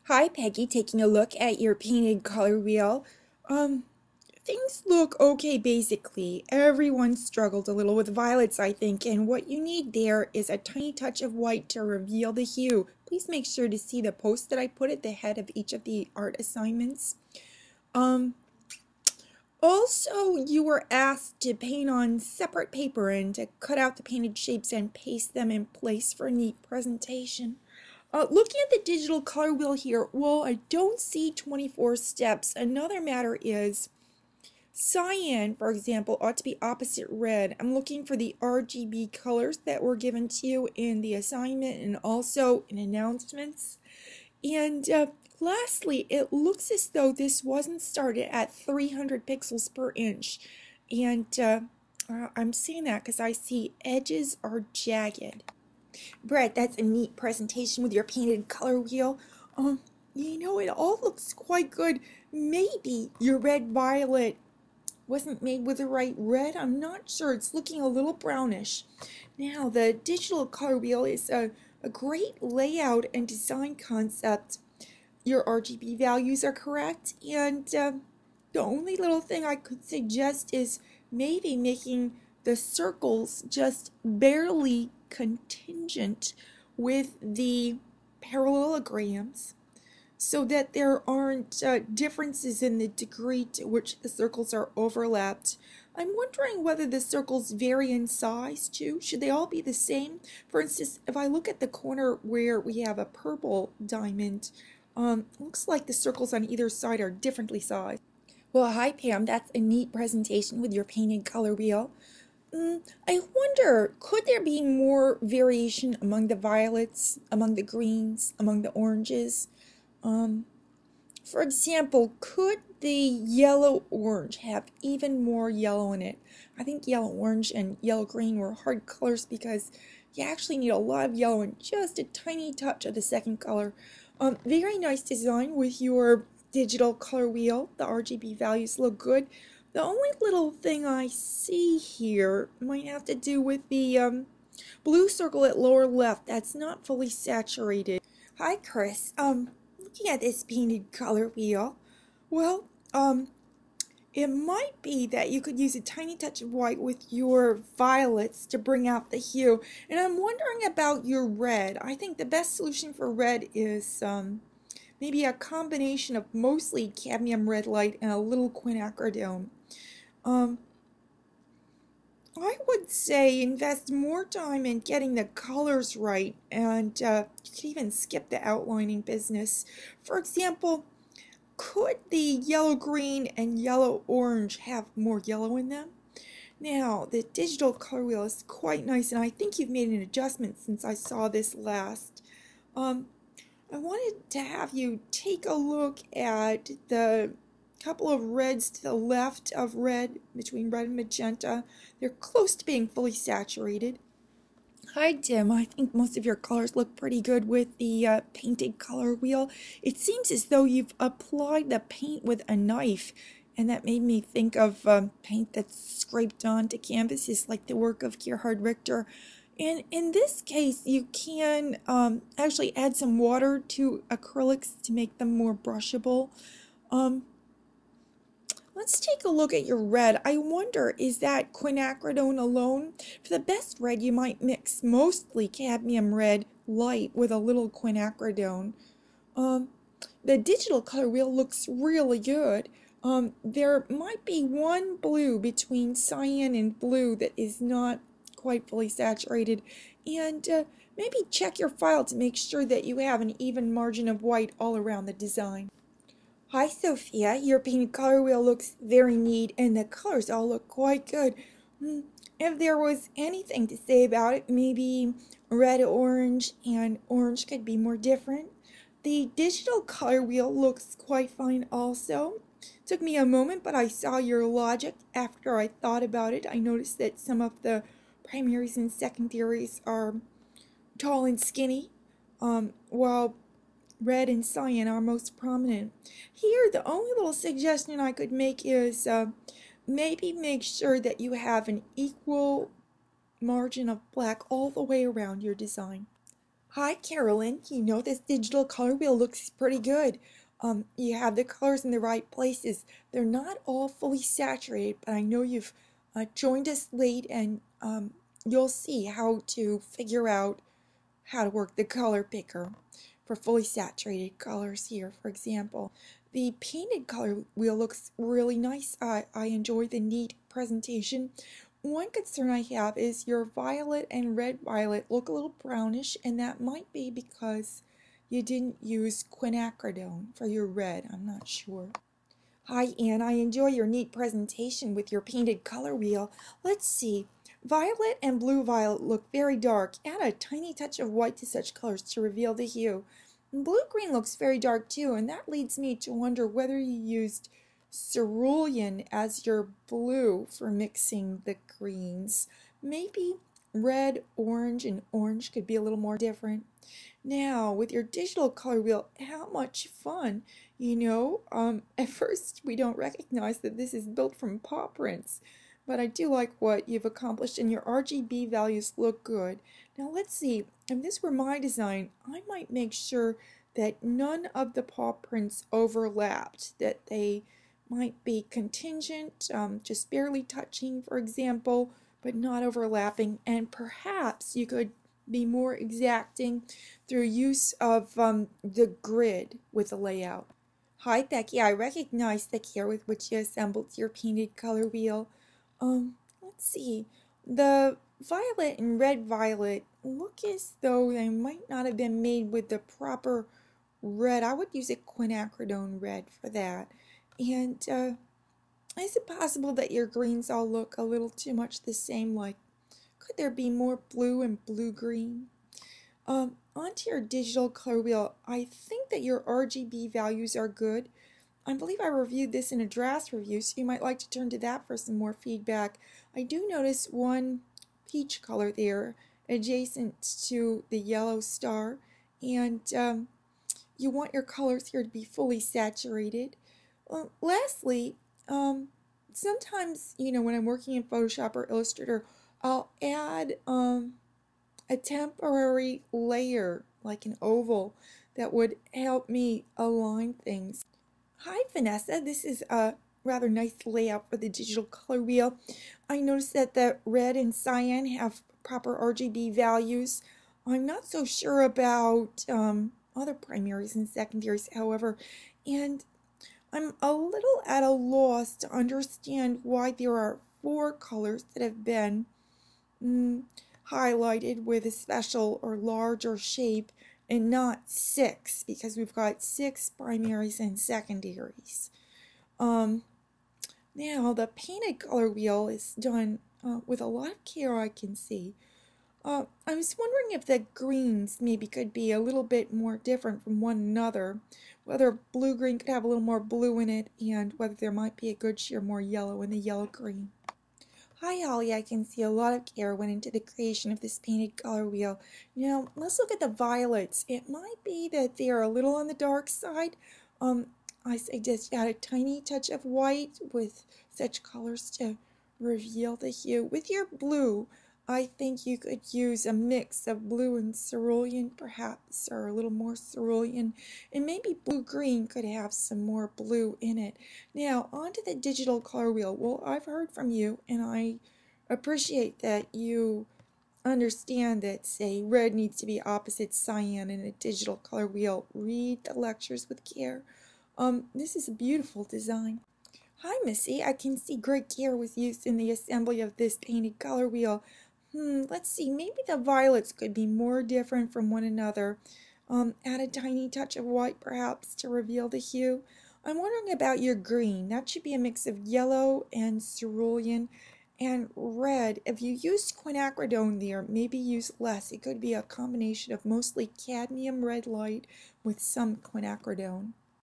Hi, Peggy, taking a look at your painted color wheel. Um, Things look okay basically. Everyone struggled a little with violets, I think, and what you need there is a tiny touch of white to reveal the hue. Please make sure to see the post that I put at the head of each of the art assignments. Um, Also, you were asked to paint on separate paper and to cut out the painted shapes and paste them in place for a neat presentation. Looking at the digital color wheel here, well, I don't see 24 steps. Another matter is cyan, for example, ought to be opposite red. I'm looking for the RGB colors that were given to you in the assignment and also in announcements. And lastly, it looks as though this wasn't started at 300 pixels per inch. And I'm saying that because I see edges are jagged. Brett, that's a neat presentation with your painted color wheel. It all looks quite good. Maybe your red violet wasn't made with the right red. I'm not sure. It's looking a little brownish. Now, the digital color wheel is a great layout and design concept. Your RGB values are correct, and the only little thing I could suggest is maybe making the circles just barely contingent with the parallelograms so that there aren't differences in the degree to which the circles are overlapped. I'm wondering whether the circles vary in size too. Should they all be the same? For instance, if I look at the corner where we have a purple diamond, looks like the circles on either side are differently sized. Well, hi Pam, that's a neat presentation with your painted color wheel. I wonder, could there be more variation among the violets, among the greens, among the oranges? Um, for example, could the yellow-orange have even more yellow in it? I think yellow-orange and yellow-green were hard colors because you actually need a lot of yellow and just a tiny touch of the second color. Very nice design with your digital color wheel. The RGB values look good. The only little thing I see here might have to do with the blue circle at lower left. That's not fully saturated. Hi, Chris. Looking at this painted color wheel, well, it might be that you could use a tiny touch of white with your violets to bring out the hue. And I'm wondering about your red. I think the best solution for red is maybe a combination of mostly cadmium red light and a little quinacridone. I would say invest more time in getting the colors right, and you could even skip the outlining business. For example, could the yellow-green and yellow-orange have more yellow in them? Now, the digital color wheel is quite nice, and I think you've made an adjustment since I saw this last. I wanted to have you take a look at the couple of reds to the left of red, between red and magenta. They're close to being fully saturated. Hi, Tim. I think most of your colors look pretty good with the painted color wheel. It seems as though you've applied the paint with a knife, and that made me think of paint that's scraped onto canvases like the work of Gerhard Richter. And in this case, you can actually add some water to acrylics to make them more brushable. Let's take a look at your red. I wonder, is that quinacridone alone? For the best red, you might mix mostly cadmium red light with a little quinacridone. The digital color wheel looks really good. There might be one blue between cyan and blue that is not quite fully saturated. And maybe check your file to make sure that you have an even margin of white all around the design. Hi Sophia, your painted color wheel looks very neat and the colors all look quite good. If there was anything to say about it, maybe red, orange, and orange could be more different. The digital color wheel looks quite fine also. Took me a moment, but I saw your logic after I thought about it. I noticed that some of the primaries and secondaries are tall and skinny, while red and cyan are most prominent. Here, the only little suggestion I could make is maybe make sure that you have an equal margin of black all the way around your design. Hi, Carolyn. This digital color wheel looks pretty good. You have the colors in the right places. They're not all fully saturated, but I know you've joined us late, and you'll see how to figure out how to work the color picker for fully saturated colors here, for example. The painted color wheel looks really nice. I enjoy the neat presentation. One concern I have is your violet and red violet look a little brownish, and that might be because you didn't use quinacridone for your red. I'm not sure. Hi, Anne. I enjoy your neat presentation with your painted color wheel. Let's see. Violet and blue violet look very dark. Add a tiny touch of white to such colors to reveal the hue. Blue-green looks very dark too, and that leads me to wonder whether you used cerulean as your blue for mixing the greens. Maybe red, orange, and orange could be a little more different. Now, with your digital color wheel, how much fun! At first we don't recognize that this is built from paw prints, but I do like what you've accomplished, and your RGB values look good. Now let's see, if this were my design, I might make sure that none of the paw prints overlapped, that they might be contingent, just barely touching, for example, but not overlapping, and perhaps you could be more exacting through use of the grid with the layout. Hi, Becky. I recognize the care with which you assembled your painted color wheel. Let's see. The violet and red violet look as though they might not have been made with the proper red. I would use a quinacridone red for that. And is it possible that your greens all look a little too much the same? Like, could there be more blue and blue-green? Onto your digital color wheel, I think that your RGB values are good. I believe I reviewed this in a draft review, so you might like to turn to that for some more feedback. I do notice one peach color there adjacent to the yellow star, and you want your colors here to be fully saturated. Lastly, sometimes, when I'm working in Photoshop or Illustrator, I'll add a temporary layer, like an oval, that would help me align things. Hi, Vanessa. This is a rather nice layout for the digital color wheel. I noticed that the red and cyan have proper RGB values. I'm not so sure about other primaries and secondaries, however, and I'm a little at a loss to understand why there are 4 colors that have been highlighted with a special or larger shape and not 6, because we've got 6 primaries and secondaries. Now the painted color wheel is done with a lot of care, I can see. I was wondering if the greens maybe could be a little bit more different from one another, whether blue-green could have a little more blue in it, and whether there might be a good share more yellow in the yellow-green. Hi, Holly. I can see a lot of care went into the creation of this painted color wheel. Now, let's look at the violets. It might be that they are a little on the dark side. I suggest add a tiny touch of white with such colors to reveal the hue. With your blue, I think you could use a mix of blue and cerulean, perhaps, or a little more cerulean, and maybe blue-green could have some more blue in it. Now, onto the digital color wheel. Well, I've heard from you, and I appreciate that you understand that, say, red needs to be opposite cyan in a digital color wheel. Read the lectures with care. This is a beautiful design. Hi, Missy. I can see great care was used in the assembly of this painted color wheel. Let's see, maybe the violets could be more different from one another. Add a tiny touch of white, perhaps, to reveal the hue. I'm wondering about your green. That should be a mix of yellow and cerulean and red. If you used quinacridone there, maybe use less. It could be a combination of mostly cadmium red light with some quinacridone.